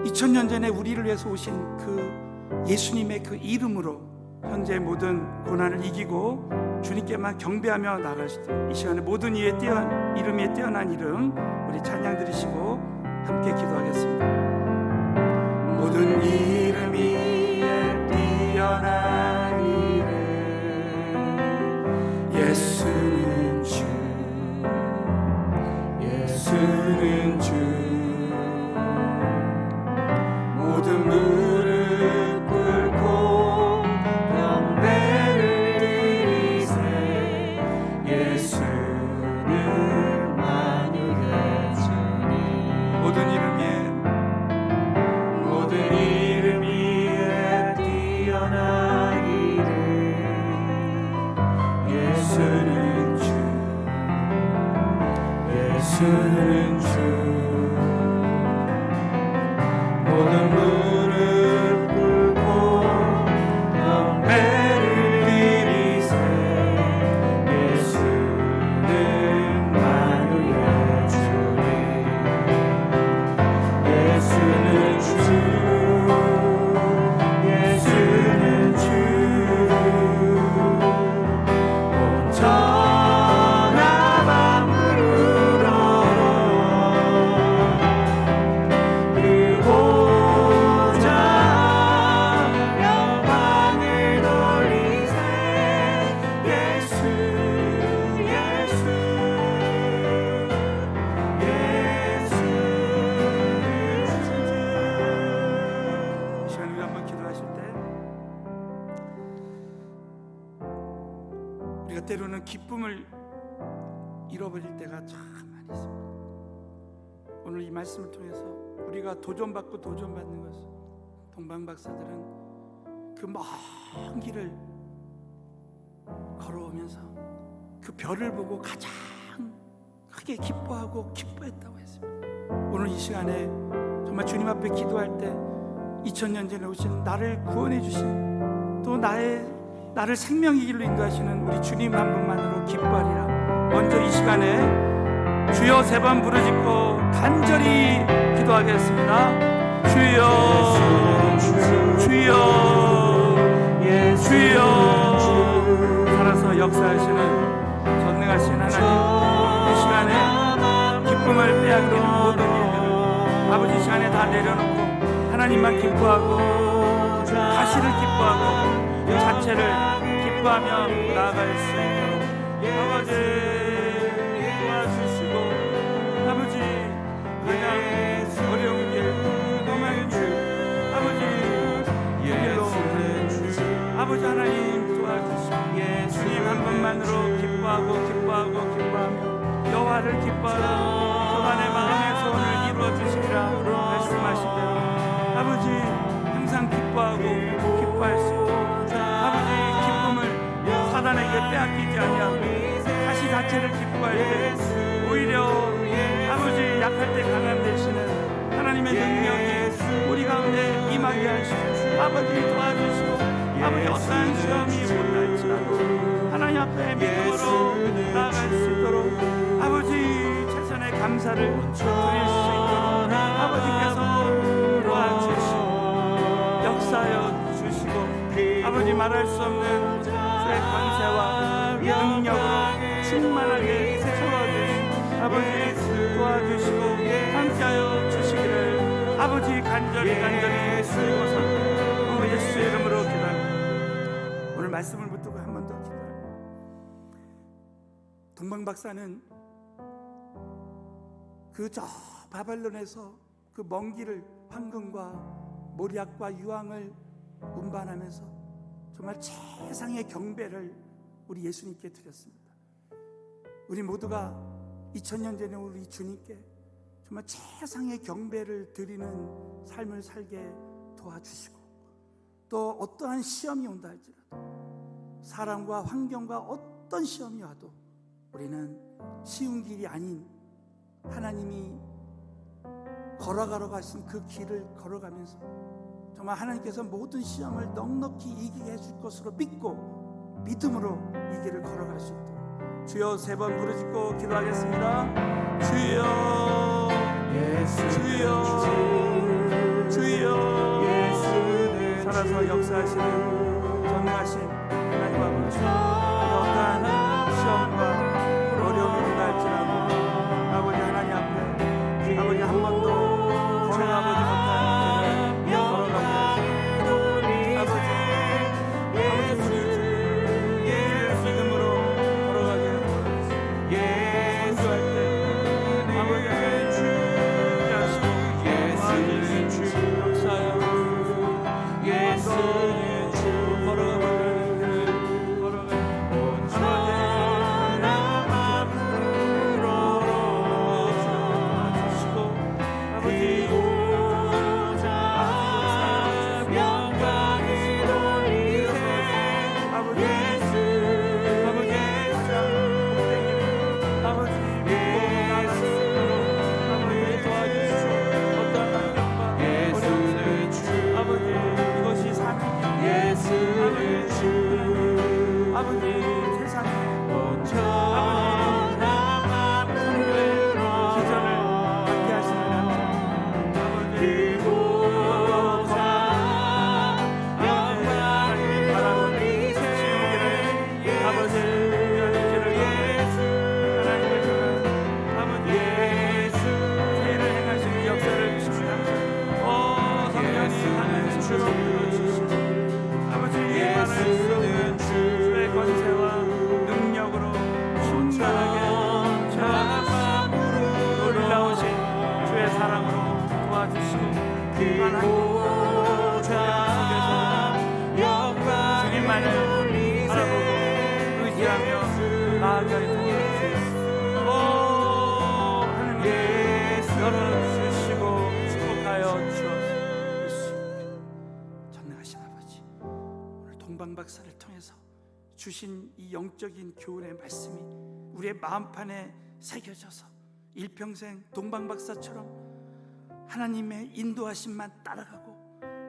2000년 전에 우리를 위해서 오신 그 예수님의 그 이름으로 현재 모든 고난을 이기고 주님께만 경배하며 나가실 때 이 시간에 모든 이름 위에 뛰어난 이름 우리 찬양 들으시고 함께 기도하겠습니다. 모든 이름 위에 뛰어난 이름 예수는 주, 예수는 주. 모든 무릎 꿇고 경배를 드리세 예수는 만유의 주님. 모든 이름 위에 뛰어난 이름 예수는 주, 예수는 주. 모든 무릎 꿇고 경배를 드리세 예수는 만유의 주님. 예수는 주, 예수는 주. 온 천하 만물을 때로는 기쁨을 잃어버릴 때가 참 많이 있습니다. 오늘 이 말씀을 통해서 우리가 도전받고 도전받는 것은 동방박사들은 그 먼 길을 걸어오면서 그 별을 보고 가장 크게 기뻐하고 기뻐했다고 했습니다. 오늘 이 시간에 정말 주님 앞에 기도할 때 2000년 전에 오신 나를 구원해 주신 또 나를 생명의 길로 인도하시는 우리 주님 한 분만으로 기뻐하리라. 먼저 이 시간에 주여 3번 부르짖고 간절히 기도하겠습니다. 주여, 주여, 주여. 살아서 역사하시는 전능하신 하나님, 이 시간에 기쁨을 빼앗기는 모든 일들을 아버지 시간에 다 내려놓고 하나님만 기뻐하고 가시를 기뻐하고 자체를 기뻐하며 나아갈 수 있도록 아버지 도와주시고, 아버지 그냥 어려운 길 험한 길 아버지 길로 아버지 하나님 도와주시고 주님 한 분만으로 기뻐하고 기뻐하며 여호와를 기뻐하라. 그간의 마음의 소원을 이루어 주시리라 말씀하신 대로 아버지 항상 기뻐하고 기뻐할 수 있도록 아버지 기쁨을 사단에게 빼앗기지 아니하고 다시 자체를 기뻐할 때 오히려 아버지 약할 때 강한 되시는 하나님의 능력이 우리 가운데 임하게 하시고 아버지 도와주시고 아버지 어떠한 시험이 못할지라도 하나님 앞에 믿음으로 나아갈 수 있도록 아버지 최선의 감사를 드릴 수 있도록 아버지께서 도와주시고 역사하여 주시고 아버지 말할 수 없는 주의 권세와 능력으로 충만하게 채워주시고 아버지 도와주시고 함께하여 주시기를 아버지 간절히 드리고서 예수의 이름으로 기도합니다. 오늘 말씀을 붙들고 한 번 더 기도합니다. 동방 박사는 그 저 바벨론에서 그 먼 길을 황금과 모략과 유황을 운반하면서 정말 최상의 경배를 우리 예수님께 드렸습니다. 우리 모두가 2000년 전에 우리 주님께 정말 최상의 경배를 드리는 삶을 살게 도와주시고, 또 어떠한 시험이 온다 할지라도, 사람과 환경과 어떤 시험이 와도 우리는 쉬운 길이 아닌 하나님이 걸어가러 가신 그 길을 걸어가면서 정말 하나님께서 모든 시험을 넉넉히 이기게 해줄 것으로 믿고 믿음으로 이 길을 걸어갈 수 있도록 주여 3번 부르짖고 기도하겠습니다. 주여 예수, 주여 주여 예수는 살아서 역사하시는 전능하신 하나님 아버지, 어떠한 시험과 어려움이 온다 할지라도 아버지 하나님 앞에 아버지 한 번도 걸어가보지 못한 길을 걸어가게 아버지 우리 믿음으로 걸어가게 선교할 때 아버지 하시고 도와주시고 역사하여 예수는 주 걸어가는 길을 걸어가는 주님만을 바라보고 의지하며 나아가게 도와주시옵소서. 하나님 열어주시고 축복하여 주옵소서. 전능하신 아버지, 오늘 동방박사를 통해서 주신 이 영적인 교훈의 말씀이 우리의 마음판에 새겨져서 일평생 동방박사처럼 하나님의 인도하심만 따라가고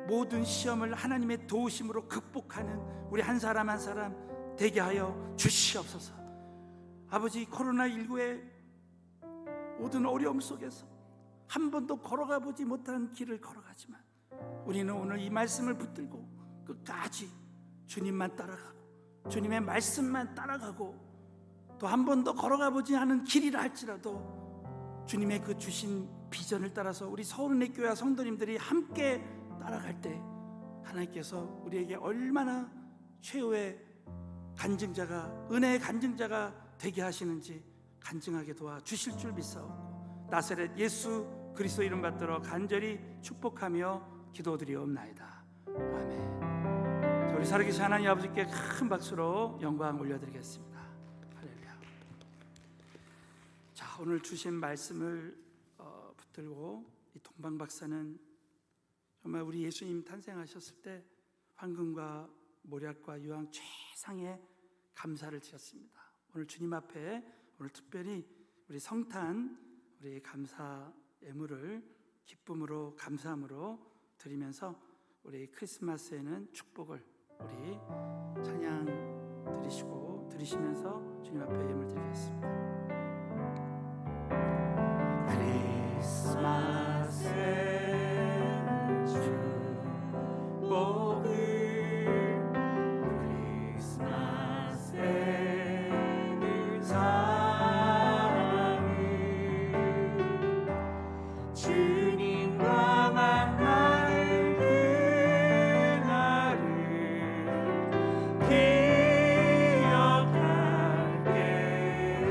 모든 시험을 하나님의 도우심으로 극복하는 우리 한 사람 한 사람 되게 하여 주시옵소서. 아버지, 코로나19의 모든 어려움 속에서 한 번도 걸어가 보지 못한 길을 걸어가지만 우리는 오늘 이 말씀을 붙들고 끝까지 주님만 따라가고 주님의 말씀만 따라가고, 또 한 번도 걸어가 보지 않은 길이라 할지라도 주님의 그 주신 비전을 따라서 우리 서울은혜 교회 성도님들이 함께 따라갈 때 하나님께서 우리에게 얼마나 최후의 간증자가, 은혜의 간증자가 되게 하시는지 간증하게 도와주실 줄 믿사옵고 나사렛 예수 그리스도 이름 받들어 간절히 축복하며 기도드리옵나이다. 아멘. 자, 우리 살아계신 하나님 아버지께 큰 박수로 영광 올려드리겠습니다. 할렐루야. 자, 오늘 주신 말씀을 붙들고 이 동방박사는 정말 우리 예수님 탄생하셨을 때 황금과 모략과 유황 최상의 감사를 드렸습니다. 오늘 주님 앞에 오늘 특별히 우리 성탄 우리 감사 예물을 기쁨으로 감사함으로 드리면서 우리 크리스마스에는 축복을 우리 찬양 드리시면서 주님 앞에 예물 드리겠습니다. 크리스마스에는 축복을, 크리스마스에는 사랑을, 주님과 만나는 그날을 기억할게요.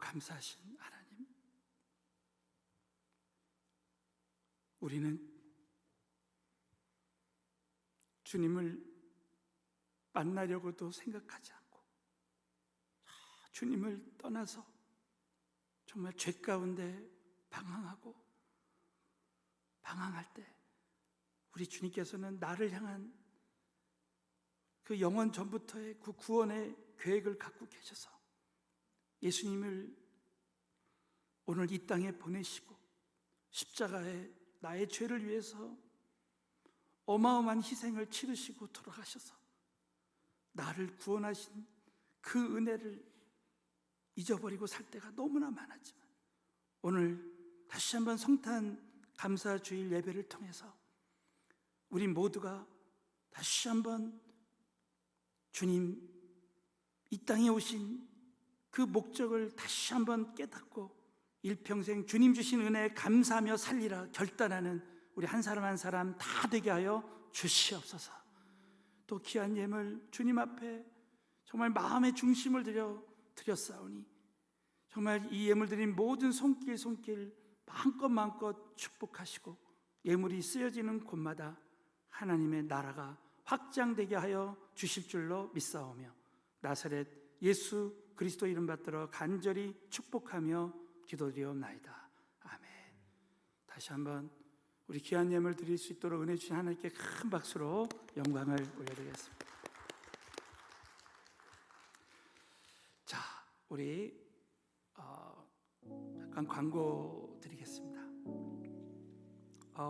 감사하신 하나님, 우리는 주님을 만나려고도 생각하지 않고 주님을 떠나서 정말 죄 가운데 방황할 때 우리 주님께서는 나를 향한 그 영원 전부터의 그 구원의 계획을 갖고 계셔서 예수님을 오늘 이 땅에 보내시고 십자가에 나의 죄를 위해서 어마어마한 희생을 치르시고 돌아가셔서 나를 구원하신 그 은혜를 잊어버리고 살 때가 너무나 많았지만 오늘 다시 한번 성탄 감사주일 예배를 통해서 우리 모두가 다시 한번 주님 이 땅에 오신 그 목적을 다시 한번 깨닫고 일평생 주님 주신 은혜에 감사하며 살리라 결단하는 우리 한 사람 한 사람 다 되게 하여 주시옵소서. 또 귀한 예물 주님 앞에 정말 마음의 중심을 드렸사오니 정말 이 예물 드린 모든 손길 마음껏 축복하시고 예물이 쓰여지는 곳마다 하나님의 나라가 확장되게 하여 주실 줄로 믿사오며 나사렛 예수 그리스도 이름 받들어 간절히 축복하며 기도드리옵나이다. 아멘. 다시 한번 우리 귀한 예물 드릴 수 있도록 은혜 주신 하나님께 큰 박수로 영광을 올려드리겠습니다. 자, 우리 잠깐 광고 드리겠습니다.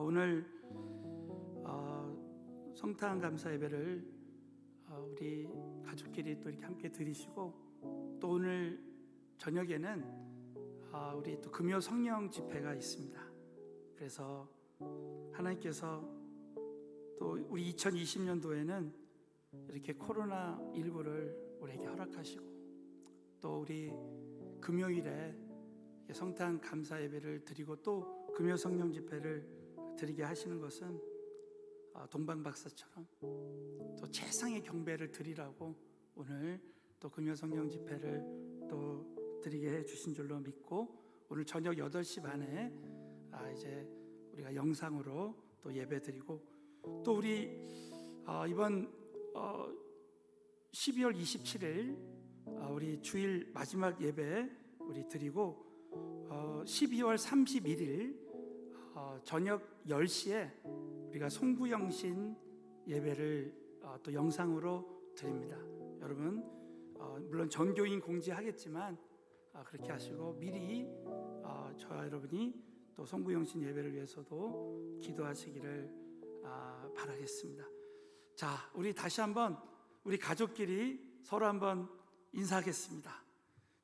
오늘 성탄 감사 예배를 우리 가족끼리 또 이렇게 함께 드리시고 또 오늘 저녁에는 우리 또 금요 성령 집회가 있습니다. 그래서 하나님께서 또 우리 2020년도에는 이렇게 코로나19를 우리에게 허락하시고 또 우리 금요일에 성탄 감사 예배를 드리고 또 금요 성령 집회를 드리게 하시는 것은 동방 박사처럼 또 최상의 경배를 드리라고 오늘 또 금요 성령 집회를 또 드리게 해 주신 줄로 믿고 오늘 저녁 8시 반에 이제 우리가 영상으로 또 예배 드리고 또 우리 이번 12월 27일 우리 주일 마지막 예배 우리 드리고 12월 31일 저녁 10시에 우리가 송구영신 예배를 또 영상으로 드립니다. 여러분 물론 전교인 공지하겠지만 그렇게 하시고 미리 저와 여러분이 또 송구영신 예배를 위해서도 기도하시기를 바라겠습니다. 자, 우리 다시 한번 우리 가족끼리 서로 한번 인사하겠습니다.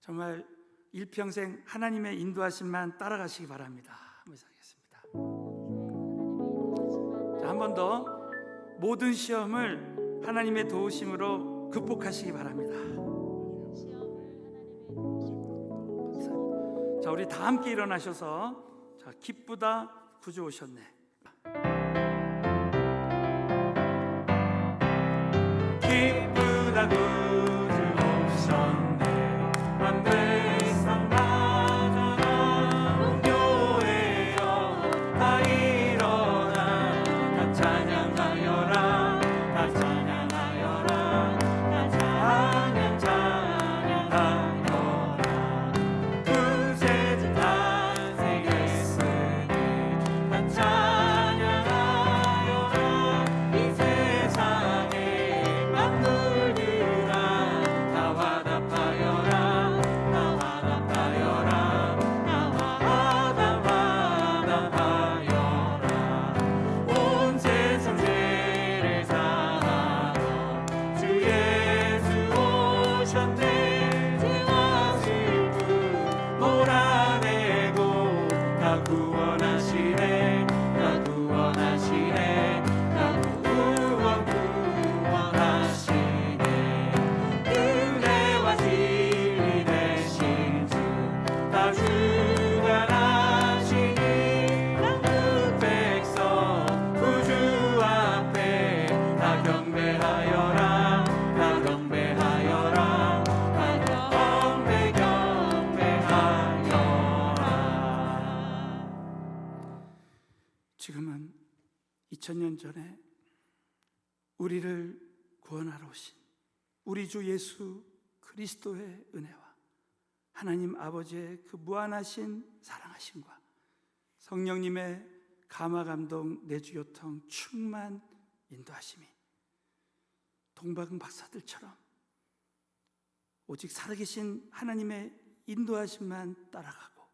정말 일평생 하나님의 인도하심만 따라가시기 바랍니다. 한번 인사하겠습니다. 자, 한 번 더 모든 시험을 하나님의 도우심으로 극복하시기 바랍니다. 자, 우리 다 함께 일어나셔서 자, 기쁘다 구주 오셨네. 기쁘다 구주 오셨네. 만배상 나가라 공교회여 다 일어나 다 찬양하여라 다 찬양하여라 다 찬양하여라 구세주 탄생했으니 다 찬양하여라 이 세상에 만물들아 다 화답하여라 다 화답하여라 다 화답하여라 온 세상 죄를 사하러 주 예수 오셨네 죄와 슬픔 몰아내고 다 구원하시네 다 구원하시네 다 구원하시네 은혜와 진리 되신 주 다 주관하시니 한국 백성 구주 앞에 다 경배하여라 다 경배하여라 2000년 전에 우리를 구원하러 오신 우리 주 예수 그리스도의 은혜와 하나님 아버지의 그 무한하신 사랑하심과 성령님의 감화감동 내주교통 충만 인도하심이 동방 박사들처럼 오직 살아계신 하나님의 인도하심만 따라가고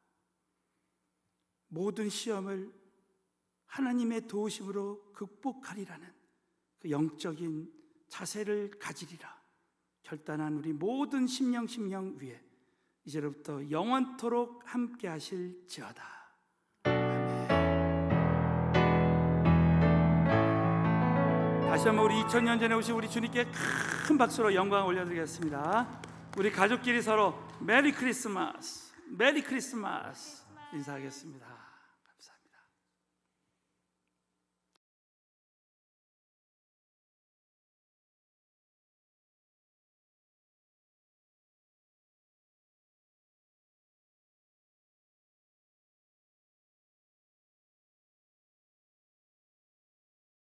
모든 시험을 하나님의 도우심으로 극복하리라는 그 영적인 자세를 가지리라 결단한 우리 모든 심령 위에 이제로부터 영원토록 함께 하실지어다. 아멘. 다시 한번 우리 2000년 전에 오신 우리 주님께 큰 박수로 영광을 올려드리겠습니다. 우리 가족끼리 서로 메리 크리스마스 인사하겠습니다.